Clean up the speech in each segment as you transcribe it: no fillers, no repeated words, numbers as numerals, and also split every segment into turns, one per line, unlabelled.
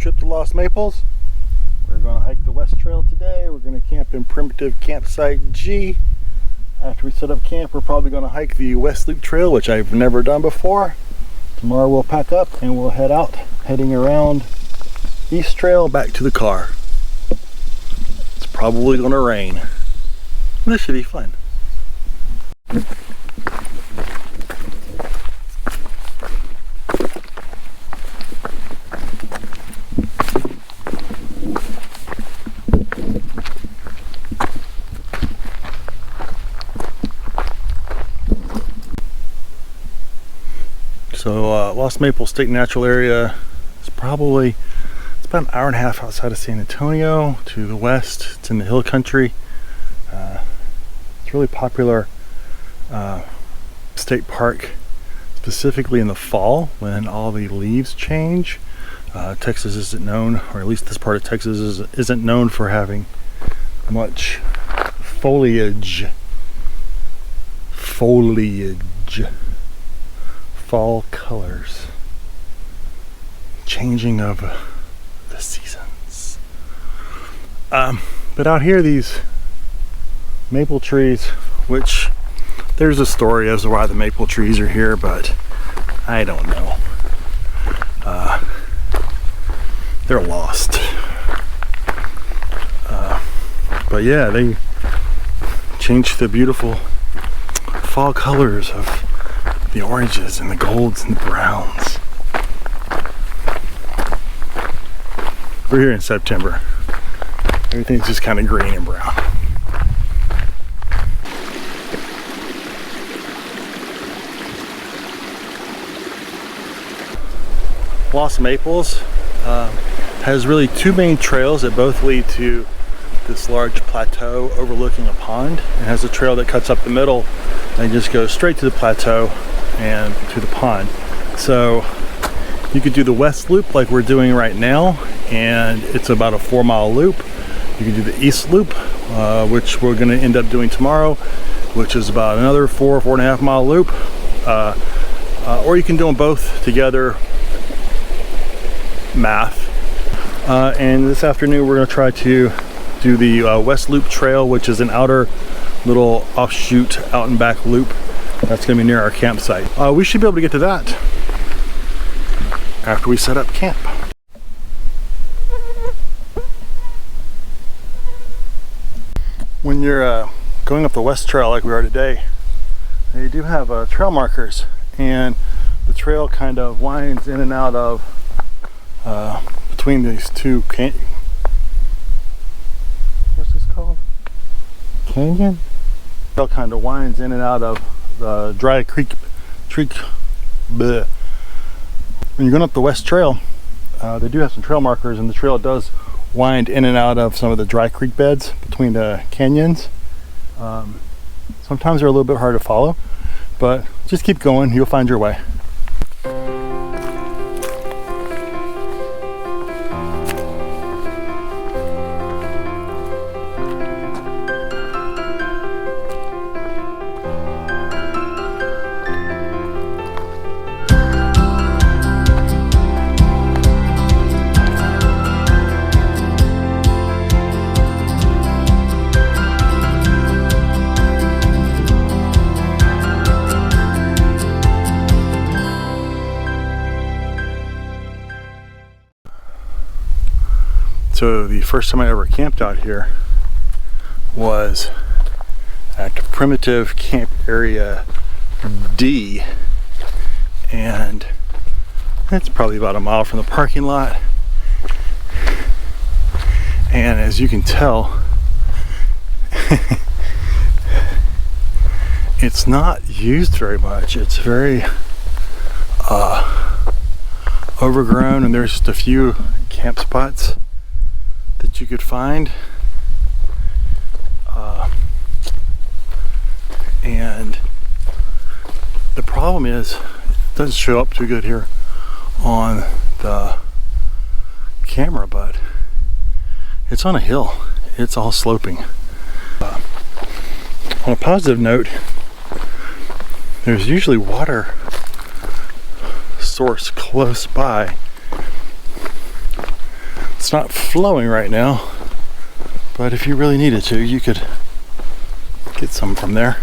trip to Lost Maples. We're going to hike the West Trail today. We're going to camp in Primitive Campsite G. After we set up camp, we're probably going to hike the West Loop Trail, which I've never done before. Tomorrow we'll pack up and we'll head out, heading around East Trail back to the car. It's probably going to rain. This should be fun. So Lost Maples State Natural Area is probably, it's about an hour and a half outside of San Antonio to the west. It's in the hill country. It's really popular state park, specifically in the fall when all the leaves change. Texas isn't known, or at least this part of Texas isn't known for having much foliage. Fall colors, changing of the seasons. But out here, these maple trees, which there's a story as to why the maple trees are here, but I don't know. They're lost. But yeah, they change the beautiful fall colors of the oranges and the golds and the browns. We're here in September. Everything's just kind of green and brown. Lost Maples has really two main trails that both lead to this large plateau overlooking a pond. It has a trail that cuts up the middle and just goes straight to the plateau and to the pond. So you could do the West Loop like we're doing right now, and it's about a 4-mile loop. You can do the East Loop, which we're going to end up doing tomorrow, which is about another 4.5 mile loop. Or you can do them both together, math. And this afternoon we're going to try to do the West Loop Trail, which is an outer little offshoot out and back loop that's going to be near our campsite. We should be able to get to that after we set up camp. When you're going up the West Trail like we are today, they do have trail markers, and the trail kind of winds in and out of between these two what's this called? Canyon? The trail kind of winds in and out of the dry creek. Bleh. When you're going up the West Trail, they do have some trail markers, and the trail does wind in and out of some of the dry creek beds between the canyons. Sometimes they're a little bit hard to follow, but just keep going, you'll find your way. So the first time I ever camped out here was at Primitive Camp Area D, and it's probably about a mile from the parking lot. And as you can tell, it's not used very much. It's very overgrown, and there's just a few camp spots that you could find, and the problem is it doesn't show up too good here on the camera, but it's on a hill. It's all sloping. On a positive note, there's usually water source close by. It's not flowing right now, but if you really needed to, you could get some from there.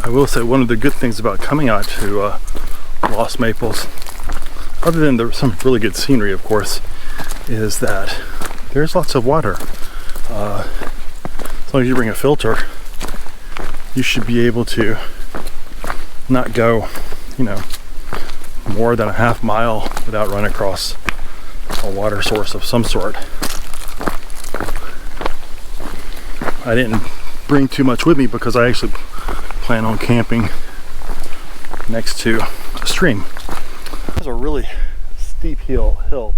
I will say one of the good things about coming out to Lost Maples, other than some really good scenery, of course, is that there's lots of water. As long as you bring a filter, you should be able to not go, more than a half mile without running across a water source of some sort. I didn't bring too much with me because I actually plan on camping next to a stream. There's a really steep hill. I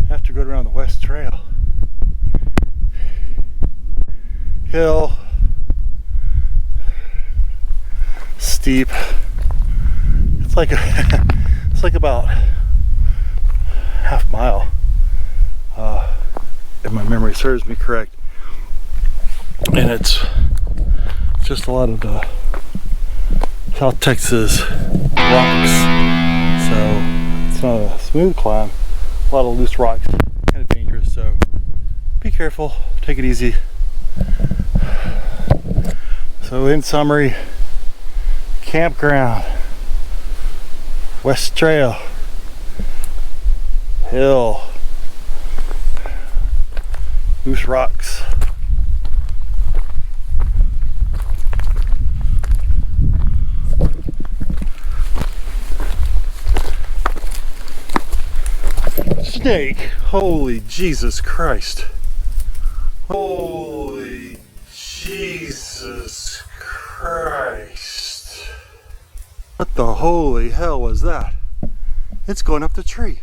have to go around the West Trail. Hill, steep. It's like about half mile, if my memory serves me correct. And it's just a lot of the South Texas rocks, so it's not a smooth climb. A lot of loose rocks, kind of dangerous, so be careful, take it easy. So in summary, campground, West Trail, hill, loose rocks. Snake, holy Jesus Christ. Holy Jesus Christ. What the holy hell was that? It's going up the tree.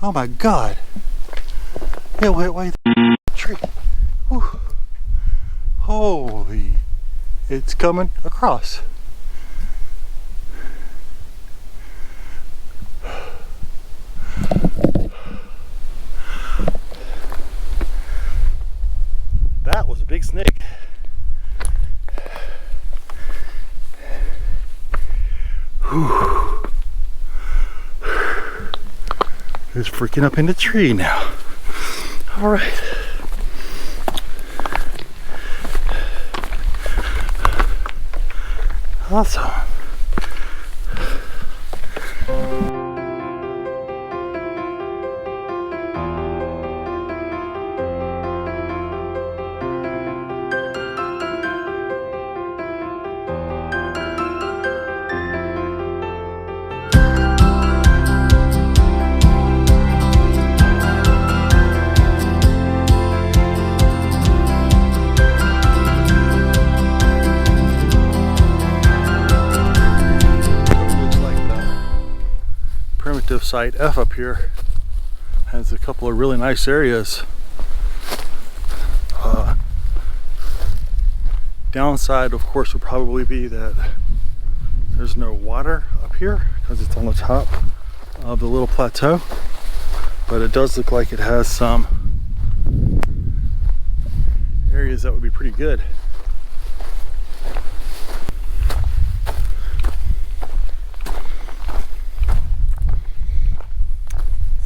Oh my God. Yeah, wait, the tree. Whew. Holy, it's coming across. That was a big snake. Whew. It's freaking up in the tree now. All right. Awesome. Site F up here has a couple of really nice areas. Downside, of course, would probably be that there's no water up here because it's on the top of the little plateau, but it does look like it has some areas that would be pretty good.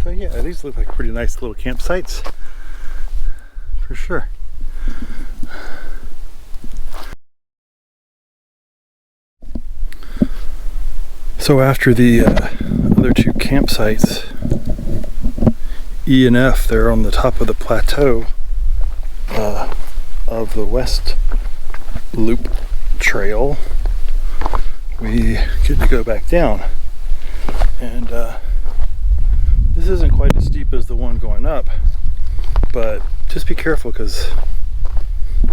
So yeah, these look like pretty nice little campsites, for sure. So after the other two campsites, E and F, they're on the top of the plateau of the West Loop Trail. We get to go back down, and this isn't quite as steep as the one going up, but just be careful because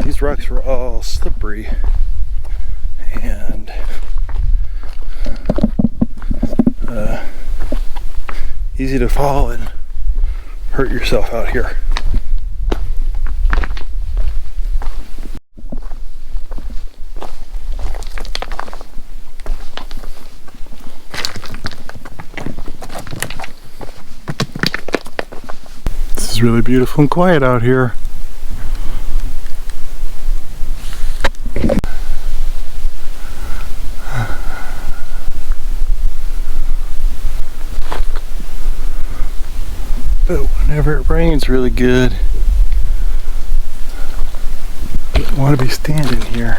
these rocks were all slippery and easy to fall and hurt yourself out here. It's really beautiful and quiet out here. but whenever it rains really good, I don't want to be standing here.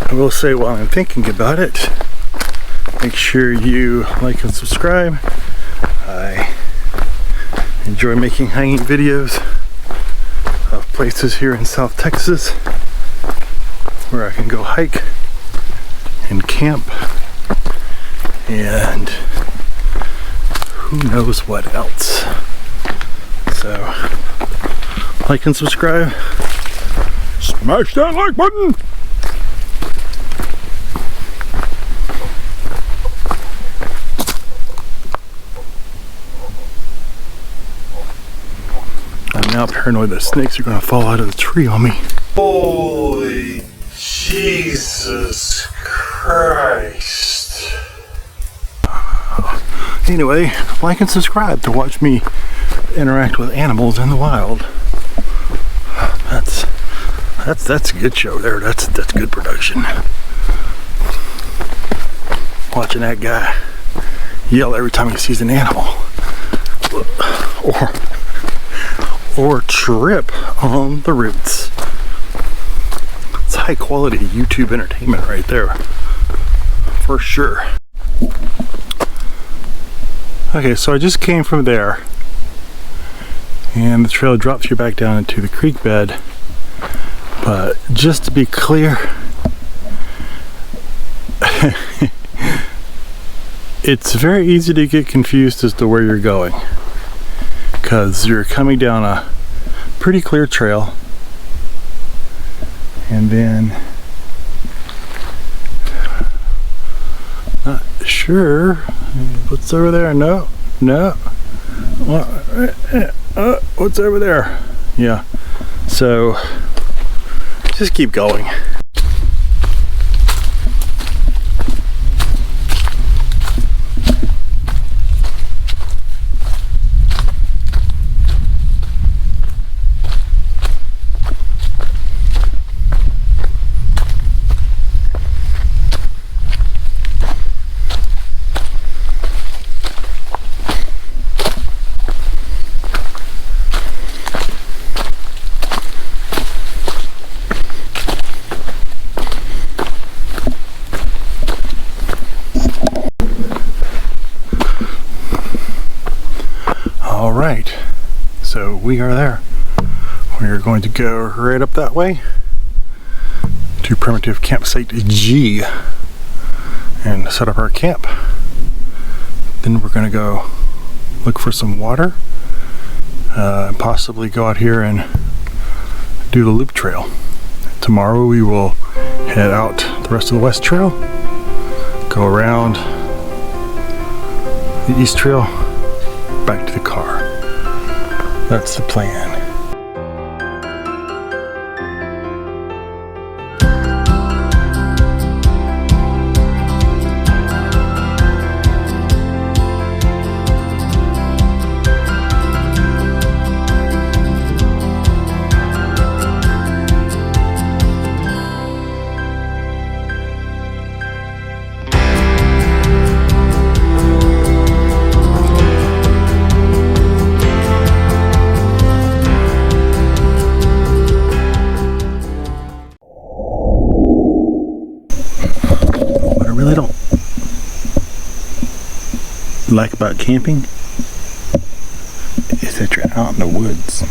I will say, while I'm thinking about it, make sure you like and subscribe. I enjoy making hanging videos of places here in South Texas where I can go hike and camp and who knows what else. So, like and subscribe. Smash that like button! I'm now paranoid that snakes are going to fall out of the tree on me. Holy Jesus Christ. Anyway, like and subscribe to watch me interact with animals in the wild. That's a good show there. That's good production. Watching that guy yell every time he sees an animal. Or trip on the roots. It's high quality YouTube entertainment right there, for sure. Okay, so I just came from there, and the trail drops you back down into the creek bed. But just to be clear, it's very easy to get confused as to where you're going, because you're coming down a pretty clear trail, and then not sure what's over there. No, what's over there? Yeah, so just keep going. Alright, so we are there. We are going to go right up that way to primitive campsite G and set up our camp. Then we're going to go look for some water and possibly go out here and do the loop trail. Tomorrow we will head out the rest of the west trail, go around the east trail, back to the car. That's the plan. Really don't like about camping is that you're out in the woods.